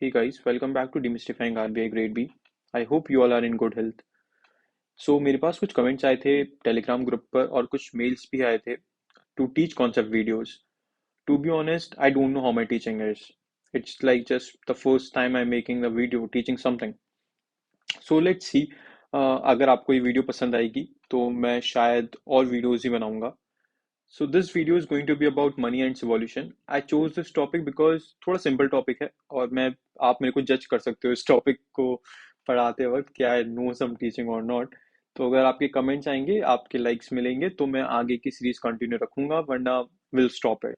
Hey guys, welcome back to Demystifying RBI Grade B. I hope you all are in good health. मेरे पास कुछ comments आए थे Telegram group पर और कुछ मेल्स भी आए थे to teach concept videos. To be honest, I don't know how my teaching is. It's like just the first time I'm making a video teaching something. Let's see. अगर आपको ये video पसंद आएगी तो मैं शायद और वीडियोस ही बनाऊंगा. This video is going to be about money and its evolution. I chose this topic because थोड़ा सिंपल टॉपिक है और मैं आप मेरे को जज कर सकते हो इस टॉपिक को पढ़ाते वक्त क्या आई नो सम टीचिंग और नॉट. तो अगर आपके कमेंट्स आएंगे आपके लाइक्स मिलेंगे तो मैं आगे की सीरीज कंटिन्यू रखूंगा वरना will stop it.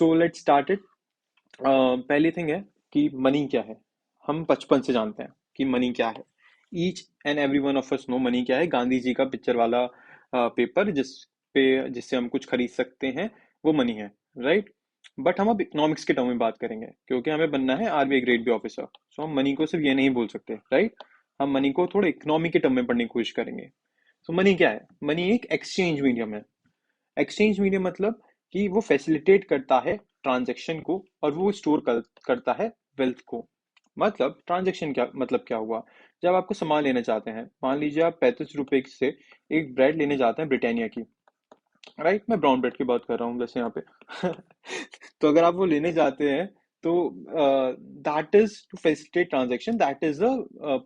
Let's start it. पहली थिंग है कि मनी क्या है. हम बचपन से जानते हैं कि मनी क्या है. Each and every one of us know money क्या है. गांधी जी का पिक्चर वाला पेपर जिससे हम कुछ खरीद सकते हैं वो मनी है, राइट. बट हम अब इकोनॉमिक्स के टर्म में बात करेंगे क्योंकि हमें बनना है आरबीआई ग्रेड बी ऑफिसर. हम मनी को सिर्फ ये नहीं बोल सकते, राइट. हम मनी को थोड़ा इकोनॉमी के टर्म में पढ़ने की कोशिश करेंगे. मनी क्या है. मनी एक एक्सचेंज मीडियम है. एक्सचेंज मीडियम मतलब कि वो फैसिलिटेट करता है ट्रांजैक्शन को और वो करता है वेल्थ को. मतलब ट्रांजैक्शन क्या मतलब क्या हुआ. जब आपको सामान लेना चाहते हैं, मान लीजिए आप 35 रुपए से एक ब्रेड लेने जाते हैं ब्रिटानिया की, राइट. मैं ब्राउन ब्रेड की बात कर रहा हूँ वैसे यहाँ पे. तो अगर आप वो लेने जाते हैं तो that is to facilitate transaction, that is the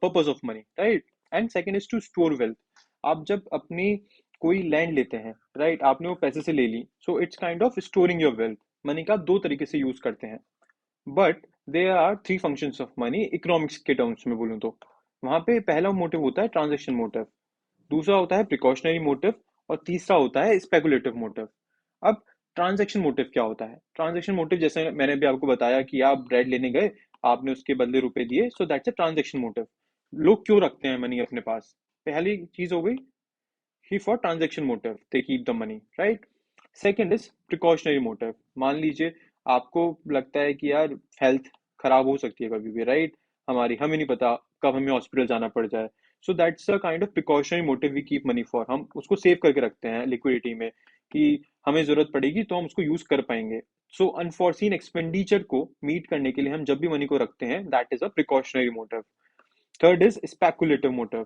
purpose of money, right. And second is to store wealth. आप जब अपनी कोई लैंड लेते हैं, राइट, आपने वो पैसे से ले ली, so it's kind of storing your wealth. Money का आप दो तरीके से यूज करते हैं. But there are three functions of money economics के टर्म्स में बोलूँ तो. वहां पे पहला मोटिव होता है ट्रांजैक्शन मोटिव, दूसरा होता है प्रिकॉशनरी मोटिव और तीसरा होता है स्पेकुलेटिव मोटिव. अब ट्रांजैक्शन मोटिव क्या होता है. ट्रांजैक्शन मोटिव जैसे मैंने भी आपको बताया कि आप ब्रेड लेने गए, आपने उसके बदले रुपए दिए, सो दैट्स अ ट्रांजैक्शन मोटिव. लोग क्यों रखते हैं मनी अपने पास. पहली चीज हो गई ही for transaction motive they keep the money, right. Second is precautionary motive. मान लीजिए आपको लगता है कि यार हेल्थ खराब हो सकती है कभी भी, राइट. हमें नहीं पता कब हमें हॉस्पिटल जाना पड़ जाए. So that's a kind of precautionary motive we keep money for. हम उसको सेव करके रखते हैं लिक्विडिटी में कि हमें जरूरत पड़ेगी तो हम उसको यूज कर पाएंगे. सो अनफॉर्सीन एक्सपेंडिचर को मीट करने के लिए हम जब भी मनी को रखते हैं, that is a precautionary motive. Third is speculative motive.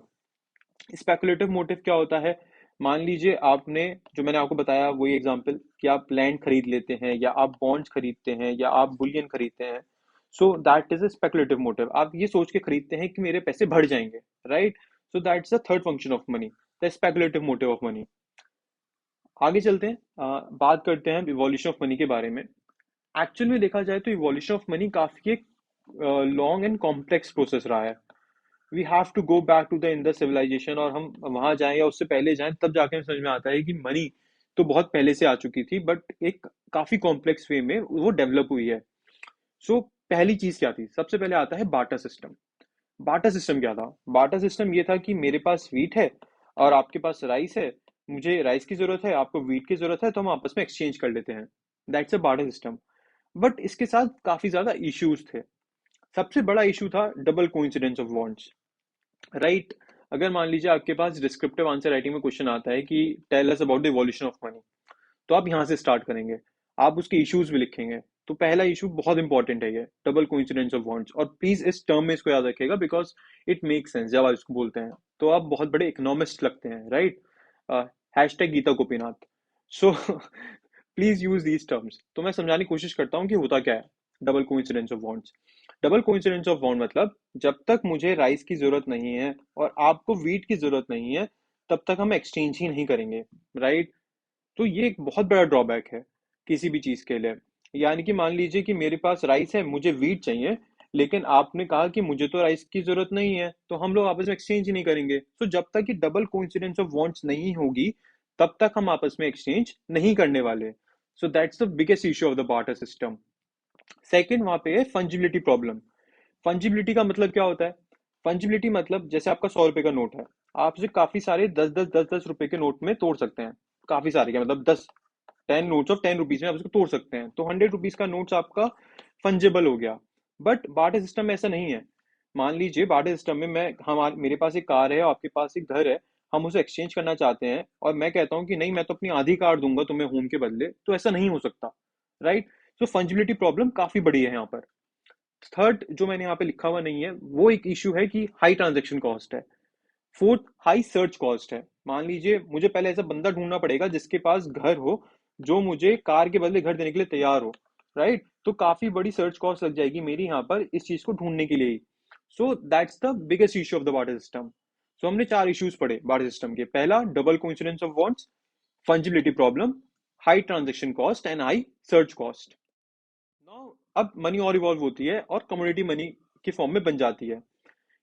Speculative motive क्या होता है. मान लीजिए आपने, जो मैंने आपको बताया वही एग्जांपल, कि आप लैंड खरीद लेते हैं या आप बॉन्ड्स खरीदते हैं या आप बुलियन खरीदते हैं. सो that is a speculative motive. आप ये सोच के खरीदते हैं कि मेरे पैसे बढ़ जाएंगे, right. So that's the third function of money, the speculative motive of money. आगे चलते हैं, बात करते हैं इवोल्यूशन ऑफ मनी के बारे में. एक्चुअल में देखा जाए तो इवोल्यूशन ऑफ मनी काफी एक लॉन्ग एंड कॉम्प्लेक्स प्रोसेस रहा है. We have to go back to the Indus civilisation और हम वहां जाएं या उससे पहले जाएं तब जाके हमें समझ में आता है कि मनी तो बहुत पहले से आ चुकी थी बट एक काफी कॉम्प्लेक्स वे में वो डेवलप हुई है. पहली चीज क्या थी. सबसे पहले आता है बाटा सिस्टम. बाटा सिस्टम क्या था. बाटा सिस्टम ये था कि मेरे पास वीट है और आपके पास राइस है. मुझे राइस की जरूरत है, आपको वीट की जरूरत है, तो हम आपस में एक्सचेंज कर लेते हैं. That's a Bata system. But इसके साथ काफी ज्यादा इश्यूज थे. सबसे बड़ा इशू था double coincidence of wants, right. अगर मान लीजिए आपके पास डिस्क्रिप्टिव आंसर राइटिंग में क्वेश्चन आता है कि tell us about the evolution of money, तो आप यहाँ से स्टार्ट करेंगे. आप उसके इश्यूज भी लिखेंगे. तो पहला इशू बहुत इंपॉर्टेंट है, ये डबल कोइंसिडेंस ऑफ वांट्स. और प्लीज इस टर्म में इसको याद रखिएगा बिकॉज इट मेक सेंस. जब आप इसको बोलते हैं तो आप बहुत बड़े इकोनॉमिस्ट लगते हैं, right. Hashtag Gita Gopinath. So please use these terms. तो मैं समझाने की कोशिश करता हूँ कि होता क्या है double coincidence of wants. Double coincidence of want मतलब जब तक मुझे राइस की जरूरत नहीं है और आपको वीट की जरूरत नहीं है तब तक हम एक्सचेंज ही नहीं करेंगे, राइट. तो ये एक बहुत बड़ा ड्रॉबैक है किसी भी चीज के लिए. यानी कि मान लीजिए कि मेरे पास राइस है, मुझे वीट चाहिए, लेकिन आपने कहा कि मुझे तो राइस की जरूरत नहीं है, तो हम लोग आपस में एक्सचेंज ही नहीं करेंगे. तो जब तक कि डबल कोइंसिडेंस ऑफ वांट्स नहीं होगी तब तक हम आपस में एक्सचेंज नहीं करने वाले. सो that's the biggest issue of the barter system. Second वहां पे है फंजिबिलिटी प्रॉब्लम. फंजिबिलिटी का मतलब क्या होता है. फंजिबिलिटी मतलब जैसे आपका 100 रुपए का नोट है, आप उसे काफी सारे 10 10 10 10 रुपए के नोट में तोड़ सकते हैं. काफी सारे क्या मतलब 10 नोट्स ऑफ 10 रुपीज में आप उसको तोड़ सकते हैं. तो 100 रुपीज का नोट्स आपका फंजेबल हो गया. बट बार्टर सिस्टम में ऐसा नहीं है. मान लीजिए बार्टर सिस्टम में मेरे पास एक कार है और आपके पास एक घर है. हम उसे एक्सचेंज करना चाहते हैं और मैं कहता हूँ कि नहीं, मैं तो अपनी आधी कार दूंगा तुम्हें होम के बदले, तो ऐसा नहीं हो सकता, राइट. तो फंजिबिलिटी प्रॉब्लम काफी बड़ी है यहाँ पर. थर्ड जो मैंने यहाँ पे लिखा हुआ नहीं है, वो एक इशू है कि हाई ट्रांजेक्शन कॉस्ट है। फोर्थ, हाई सर्च कॉस्ट है। मान लीजिए मुझे पहले ऐसा बंदा ढूंढना पड़ेगा जिसके पास घर हो, जो मुझे कार के बदले घर देने के लिए तैयार हो, राइट? तो काफी बड़ी सर्च कॉस्ट लग जाएगी मेरी यहाँ पर इस चीज को ढूंढने के लिए ही। So that's the biggest issue of the barter system. So हमने चार इश्यूज पढ़े बार्टर सिस्टम के। पहला, double coincidence of wants, fungibility problem, high transaction cost and high search cost. Now अब मनी और इवॉल्व होती है और कम्युनिटी मनी के फॉर्म में बन जाती है।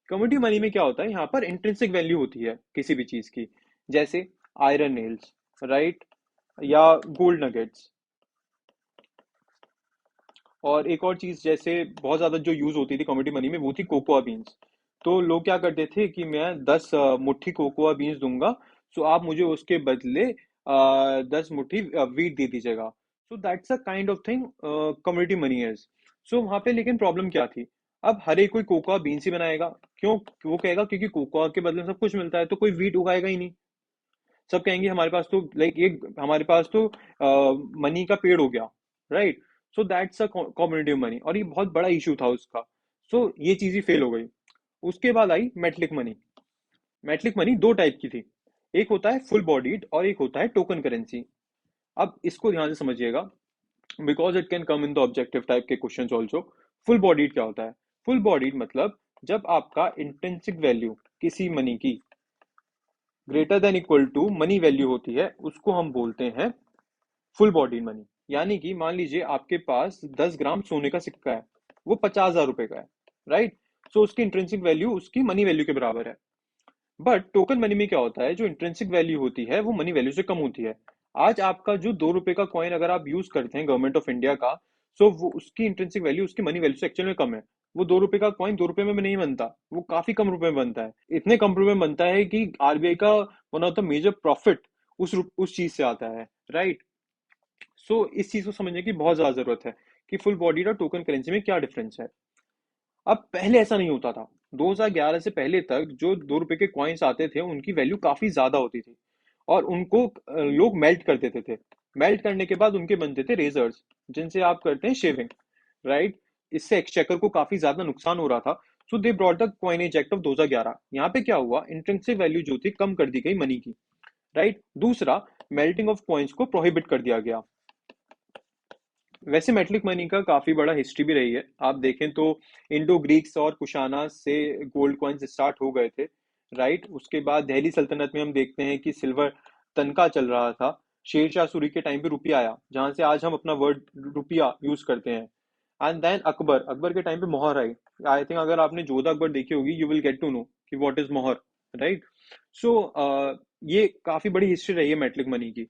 कम्युनिटी मनी में क्या होता है, यहाँ पर इंट्रिंसिक वैल्यू होती है किसी भी चीज की, जैसे आयरन नेल्स, राइट, या गोल्ड नगेट्स। और एक और चीज जैसे बहुत ज्यादा जो यूज होती थी कम्युनिटी मनी में, वो थी कोकोआ बीन्स। तो लोग क्या करते थे कि मैं 10 मुट्ठी कोकोआ बीन्स दूंगा, सो आप मुझे उसके बदले 10 मुट्ठी वीट दे दीजिएगा। So that's a kind of thing community money is. So वहां पे लेकिन प्रॉब्लम क्या थी, अब हर एक कोई कोकोआ बीन्स ही बनाएगा। क्यों? वो कहेगा क्योंकि कोकोआ के बदले में सब कुछ मिलता है, तो कोई वीट उगाएगा ही नहीं। सब कहेंगे हमारे पास तो लाइक एक हमारे पास तो मनी का पेड़ हो गया, right? So that's a competitive money, और ये बहुत बड़ा इशू था उसका। सो ये चीज ही फेल हो गई। उसके बाद आई मेटलिक मनी। मेटलिक मनी दो टाइप की थी, एक होता है फुल बॉडीड और एक होता है टोकन करेंसी। अब इसको ध्यान से समझिएगा, because it can come in the objective type के क्वेश्चंस ऑल्सो। फुल बॉडीड क्या होता है? फुल बॉडीड मतलब जब आपका इंट्रिंसिक वैल्यू किसी मनी की greater than equal to money value होती है, उसको हम बोलते हैं फुल बॉडी मनी। यानी कि मान लीजिए आपके पास 10 ग्राम सोने का सिक्का है, वो 50,000 रुपए का है, राइट? सो उसकी इंट्रिंसिक वैल्यू उसकी मनी वैल्यू के बराबर है। बट टोकन मनी में क्या होता है, जो इंट्रिंसिक वैल्यू होती है वो मनी वैल्यू से कम होती है। आज आपका जो 2 रुपए का कॉइन अगर आप यूज करते हैं गवर्नमेंट ऑफ इंडिया का, सो वो उसकी इंट्रिंसिक वैल्यू उसकी मनी वैल्यू से एक्चुअल में कम है। वो 2 रुपए का कॉइन 2 रुपए में नहीं बनता, वो काफी कम रुपए में बनता है। इतने कम रुपए में बनता है कि आरबीआई का one of the major profit उस चीज से आता है, राइट? सो इस चीज को समझने की बहुत ज्यादा जरूरत है कि फुल बॉडी और टोकन करेंसी में क्या डिफरेंस है। अब पहले ऐसा नहीं होता था। 2011 से पहले तक जो 2 रुपए के कॉइन्स आते थे उनकी वैल्यू काफी ज्यादा होती थी, और उनको लोग मेल्ट कर देते थे। मेल्ट करने के बाद उनके बनते थे रेजर्स, जिनसे आप करते हैं शेविंग, राइट? इससे एक्सचेकर को काफी ज्यादा नुकसान हो रहा था। So they brought the coinage act of 2011। यहाँ पे क्या हुआ, इंट्रिंसिक वैल्यू जो थी कम कर दी गई मनी की, राइट? दूसरा, मेल्टिंग ऑफ कॉइन्स को प्रोहिबिट कर दिया गया। वैसे मेटलिक मनी का काफी बड़ा हिस्ट्री भी रही है। आप देखें तो इंडो ग्रीक्स और कुशाना से गोल्ड कॉइन्स स्टार्ट हो गए थे, राइट? उसके बाद दिल्ली सल्तनत में हम देखते हैं कि सिल्वर तनका चल रहा था। शेरशाह सूरी के टाइम पे रुपया आया, जहां से आज हम अपना वर्ड रुपया यूज करते हैं। एंड देन अकबर, अकबर के टाइम पे मोहर आई। आई थिंक अगर आपने जोधा अकबर देखी होगी, you will get to know कि व्हाट इज मोहर, राइट? सो ये काफी बड़ी हिस्ट्री रही है मेटलिक मनी की।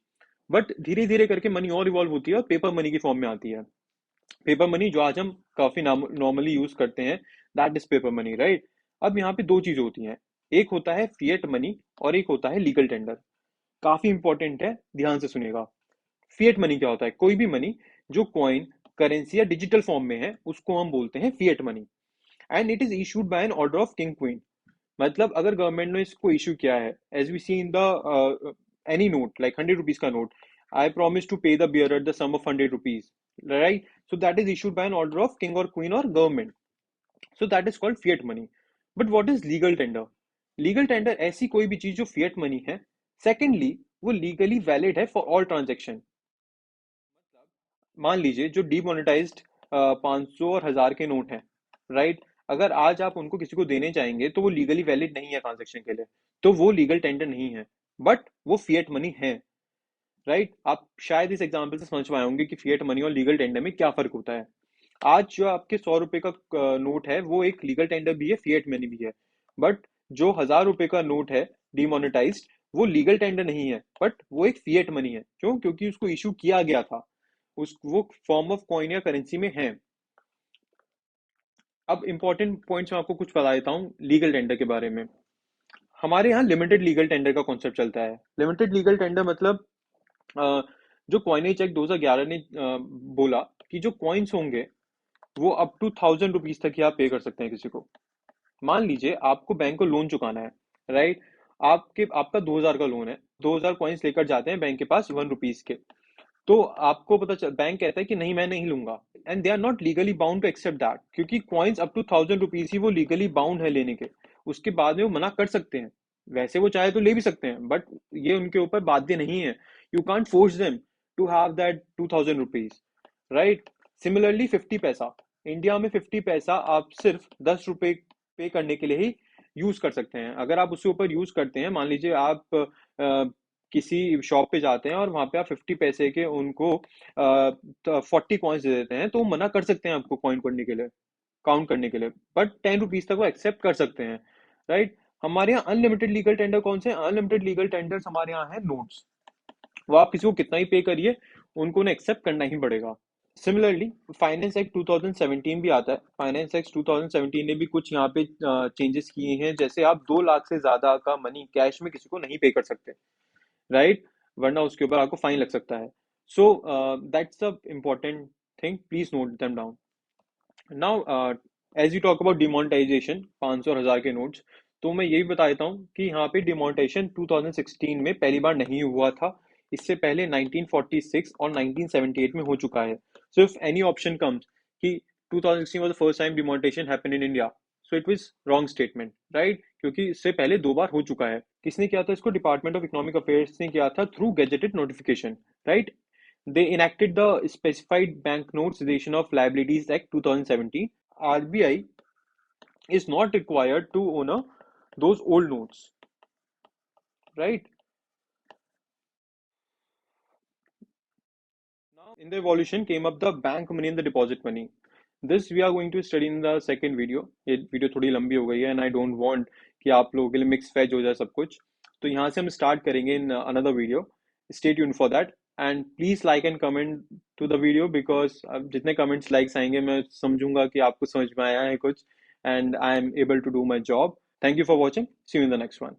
बट धीरे धीरे करके मनी और इवॉल्व होती है और पेपर मनी की फॉर्म में आती है। पेपर मनी जो आज हम काफी नॉर्मली यूज करते हैं, that is paper money, right? अब यहाँ पे दो चीज होती हैं, एक होता है फिएट मनी और एक होता है लीगल टेंडर। काफी इंपॉर्टेंट है, ध्यान से सुनिएगा। फिएट मनी क्या होता है? कोई भी मनी जो कॉइन, करेंसी या डिजिटल फॉर्म में है, उसको हम बोलते हैं fiat money. And it is issued by an order of king queen. मतलब अगर गवर्नमेंट ने इसको इशू किया है, as we see in the any note, like 100 rupees का note, I promise to pay the bearer the sum of 100 rupees, right? So that is issued by an order of king और queen और government. So that is called fiat money. But what is legal tender? Legal tender ऐसी कोई भी चीज जो fiat money है। Secondly, वो legally valid है फॉर ऑल ट्रांजेक्शन। मान लीजिए जो डीमोनेटाइज्ड 500 और 1000 के नोट हैं, राइट? अगर आज आप उनको किसी को देने चाहेंगे तो वो लीगली वैलिड नहीं है ट्रांजेक्शन के लिए, तो वो लीगल टेंडर नहीं है, बट वो फिएट मनी है, राइट? आप शायद इस एग्जांपल से समझ पाए होंगे कि फिएट मनी और लीगल टेंडर में क्या फर्क होता है। आज जो आपके 100 रुपए का नोट है, वो एक लीगल टेंडर भी है, फिएट मनी भी है। बट जो 1000 रुपए का नोट है डीमोनेटाइज्ड, वो लीगल टेंडर नहीं है, बट वो एक फिएट मनी है। क्यों? क्योंकि उसको इशू किया गया था, उस वो फॉर्म ऑफ कॉइन या करेंसी में है। अब इंपॉर्टेंट पॉइंट्स मैं आपको कुछ बता देता हूँ लीगल टेंडर के बारे में। हमारे यहाँ लिमिटेड लीगल टेंडर का कॉन्सेप्ट चलता है। लिमिटेड लीगल टेंडर मतलब अ, जो कॉइनेज एक्ट 2011 ने बोला कि जो कॉइन्स होंगे वो अप टू 1000 रुपीज तक ही आप पे कर सकते हैं किसी को। मान लीजिए आपको बैंक को लोन चुकाना है, राइट? आपका 2000 का लोन है, 2000 कॉइन्स लेकर जाते हैं बैंक के पास 1 रुपीज के। तो आपको पता चल, बैंक कहता है कि नहीं मैं नहीं लूंगा, and they are not legally bound to accept that, क्योंकि कॉइन्स अप टू 1000 रुपीज ही वो लीगली बाउंड है लेने के। उसके बाद में वो मना कर सकते हैं। वैसे वो चाहे तो ले भी सकते हैं, बट ये उनके ऊपर बाध्य नहीं है। You can't force them to have that 2000 rupees, right. Similarly 50 पैसा, इंडिया में 50 पैसा आप सिर्फ 10 रुपए पे करने के लिए ही यूज कर सकते हैं। अगर आप उसके ऊपर यूज करते हैं, मान लीजिए आप किसी शॉप पे जाते हैं और वहां पे आप 50 पैसे के उनको 40 कॉइन्स दे देते हैं, तो वो मना कर सकते हैं आपको कॉइन करने के लिए, काउंट करने के लिए, बट 10 रुपीज तक वो एक्सेप्ट कर सकते हैं, राइट। हमारे यहाँ अनलिमिटेड लीगल टेंडर कौन से? अनलिमिटेड लीगल टेंडर्स हमारे यहाँ है नोट्स। वो आप किसी को कितना ही पे करिए, उनको उन्हें एक्सेप्ट करना ही पड़ेगा। सिमिलरली फाइनेंस एक्ट 2017 भी आता है। फाइनेंस एक्ट 2017 ने भी कुछ यहाँ पे चेंजेस किए हैं, जैसे आप 2 लाख से ज्यादा का मनी कैश में किसी को नहीं पे कर सकते, राइट, वरना उसके ऊपर आपको फाइन लग सकता है। So that's the important thing, please note them down. Now as you talk about demonetisation 500 और 1000 के नोट्स, तो मैं यही बता देता हूँ कि यहाँ पे डिमोनेटाइजेशन 2016 में पहली बार नहीं हुआ था। इससे पहले 1946 और 1978 में हो चुका है। So if any option comes कि 2016 was the first time demonetization happened in India, so it was wrong statement, right? क्योंकि इससे पहले 2 बार हो चुका है। किसने किया था इसको? डिपार्टमेंट ऑफ इकोनॉमिक अफेयर्स ने किया था through gazetted notification, right. They enacted the Specified Banknotes Cessation of Liabilities Act 2017. RBI is not required to own those old notes, right? Now, in the evolution came up the bank money and the deposit money. This we are going to study in the second video. ये video थोड़ी लंबी हो गई है, and I don't want कि आप लोगों के लिए मिक्स फैच हो जाए सब कुछ। तो यहाँ से हम स्टार्ट करेंगे in another video. Stay tune for that, and please like and comment to the video, because जितने कमेंट्स लाइक्स आएंगे मैं समझूंगा कि आपको समझ में आया है कुछ, and I am able to do my job. Thank you for watching, see you in the next one.